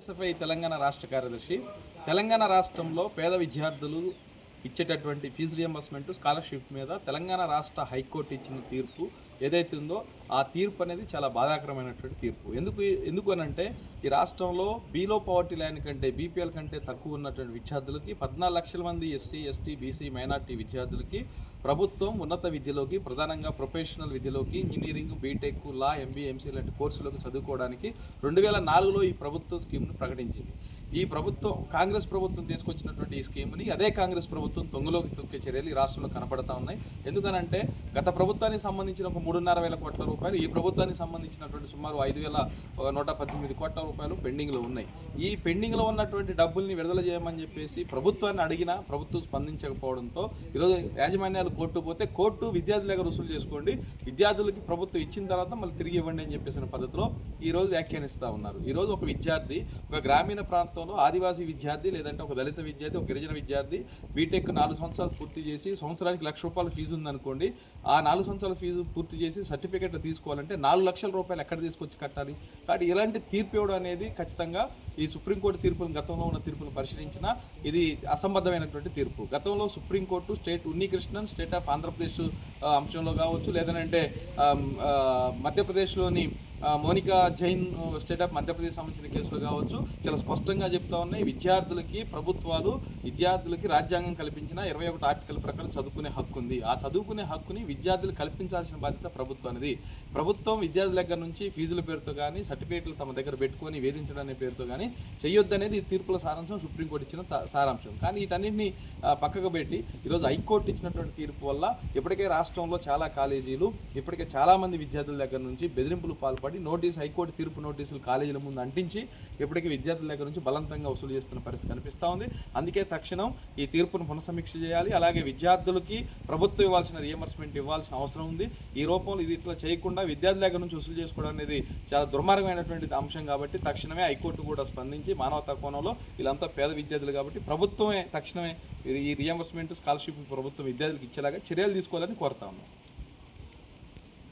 SFI Telangana రాష్ట్ర కార్యదర్శి. తెలంగాణ రాష్ట్రంలో పేద విద్యార్థులు ఇచ్చేటటువంటి ఫీజు రియంబర్స్మెంట్ స్కాలర్షిప్ మీద తెలంగాణ రాష్ట్ర హైకోర్టు ఇచ్చిన తీర్పు ఏదైతే ఉందో ఆ తీర్పు అనేది చాలా బాధాకరమైనటువంటి తీర్పు. ఎందుకు అనంటే ఈ రాష్ట్రంలో బిలో పవర్టీ లైన్ కంటే బీపీఎల్ కంటే తక్కువ ఉన్నటువంటి విద్యార్థులకి 14 లక్షల మంది ఎస్సీ ఎస్టీ బీసీ మైనార్టీ విద్యార్థులకి ప్రభుత్వం ఉన్నత విద్యలోకి ప్రధానంగా ప్రొఫెషనల్ విద్యలోకి ఇంజనీరింగ్ బీటెక్ లా ఎంబీఏ ఎంసీ లాంటి కోర్సులకు చదువుకోవడానికి 2004లో ఈ ప్రభుత్వం స్కీమ్ను ప్రకటించింది. ఈ ప్రభుత్వం కాంగ్రెస్ ప్రభుత్వం తీసుకొచ్చినటువంటి ఈ స్కీమ్ని అదే కాంగ్రెస్ ప్రభుత్వం తొంగలోకి తొక్కే చర్యలు ఈ రాష్ట్రంలో కనపడతా ఉన్నాయి. ఎందుకనంటే గత ప్రభుత్వానికి సంబంధించిన ఒక 3,500 కోట్ల రూపాయలు, ఈ ప్రభుత్వానికి సంబంధించినటువంటి సుమారు 5,118 కోట్ల రూపాయలు పెండింగ్లో ఉన్నాయి. ఈ పెండింగ్లో ఉన్నటువంటి డబ్బుల్ని విడుదల చేయమని చెప్పేసి ప్రభుత్వాన్ని అడిగినా ప్రభుత్వం స్పందించకపోవడంతో ఈరోజు యాజమాన్యాలు కోర్టు పోతే కోర్టు విద్యార్థుల దగ్గర రుసులు చేసుకోండి, విద్యార్థులకి ప్రభుత్వం ఇచ్చిన తర్వాత మళ్ళీ తిరిగి ఇవ్వండి అని చెప్పేసిన పద్ధతిలో ఈరోజు వ్యాఖ్యానిస్తూ ఉన్నారు. ఈరోజు ఒక విద్యార్థి ఒక గ్రామీణ ప్రాంతంలో ఆదివాసీ విద్యార్థి లేదంటే ఒక దళిత విద్యార్థి ఒక గిరిజన విద్యార్థి బీటెక్ 4 సంవత్సరాలు పూర్తి చేసి సంవత్సరానికి ₹1,00,000 ఫీజు ఉందనుకోండి. ఆ 4 సంవత్సరాల ఫీజు పూర్తి చేసి సర్టిఫికెట్లు తీసుకోవాలంటే 4 లక్షల రూపాయలు ఎక్కడ తీసుకొచ్చి కట్టాలి? కాబట్టి ఇలాంటి తీర్పు ఇవ్వడం అనేది ఖచ్చితంగా ఈ సుప్రీంకోర్టు తీర్పులను గతంలో ఉన్న తీర్పులను పరిశీలించిన ఇది అసంబద్ధమైనటువంటి తీర్పు. గతంలో supreme court state Unnikrishnan state of Andhra Pradesh అంశంలో కావచ్చు, లేదంటే మధ్యప్రదేశ్లోని మోనికా జైన్ స్టేట్ ఆఫ్ మధ్యప్రదేశ్ సంబంధించిన కేసులు కావచ్చు చాలా స్పష్టంగా చెప్తా ఉన్నాయి. విద్యార్థులకి ప్రభుత్వాలు విద్యార్థులకి రాజ్యాంగం కల్పించిన 21 ఆర్టికల్ ప్రకారం చదువుకునే హక్కు ఉంది. ఆ చదువుకునే హక్కుని విద్యార్థులు కల్పించాల్సిన బాధ్యత ప్రభుత్వానిది. ప్రభుత్వం విద్యార్థుల దగ్గర నుంచి ఫీజుల పేరుతో కానీ సర్టిఫికేట్లు తమ దగ్గర పెట్టుకొని వేధించడం అనే పేరుతో కానీ చేయొద్దనేది ఈ తీర్పుల సారాంశం, సుప్రీంకోర్టు ఇచ్చిన సారాంశం. కానీ వీటన్నింటినీ పక్కకు పెట్టి ఈరోజు హైకోర్టు ఇచ్చినటువంటి తీర్పు వల్ల ఇప్పటికే రాష్ట్రంలో చాలా కాలేజీలు ఇప్పటికే చాలామంది విద్యార్థుల దగ్గర నుంచి బెదిరింపులు పాల్పడి హైకోర్టు తీర్పు నోటీసులు కాలేజీల ముందు అంటించి ఇప్పటికీ విద్యార్థుల దగ్గర నుంచి బలవంతంగా వసూలు చేస్తున్న పరిస్థితి కనిపిస్తూ ఉంది. అందుకే తక్షణం ఈ తీర్పును పునఃసమీక్ష చేయాలి. అలాగే విద్యార్థులకి ప్రభుత్వం ఇవ్వాల్సిన రియంబర్స్మెంట్ ఇవ్వాల్సిన అవసరం ఉంది. ఈ రూపంలో ఇది ఇట్లా చేయకుండా విద్యార్థుల దగ్గర నుంచి వసూలు చేసుకోవడం అనేది చాలా దుర్మార్గమైనటువంటి అంశం. కాబట్టి తక్షణమే హైకోర్టు కూడా స్పందించి మానవతా కోణంలో వీళ్ళంతా పేద విద్యార్థులు కాబట్టి ప్రభుత్వమే తక్షణమే ఈ రియంబర్స్మెంట్ స్కాలర్షిప్ ప్రభుత్వం విద్యార్థులకు ఇచ్చేలాగా చర్యలు తీసుకోవాలని కోరుతా ఉన్నాం.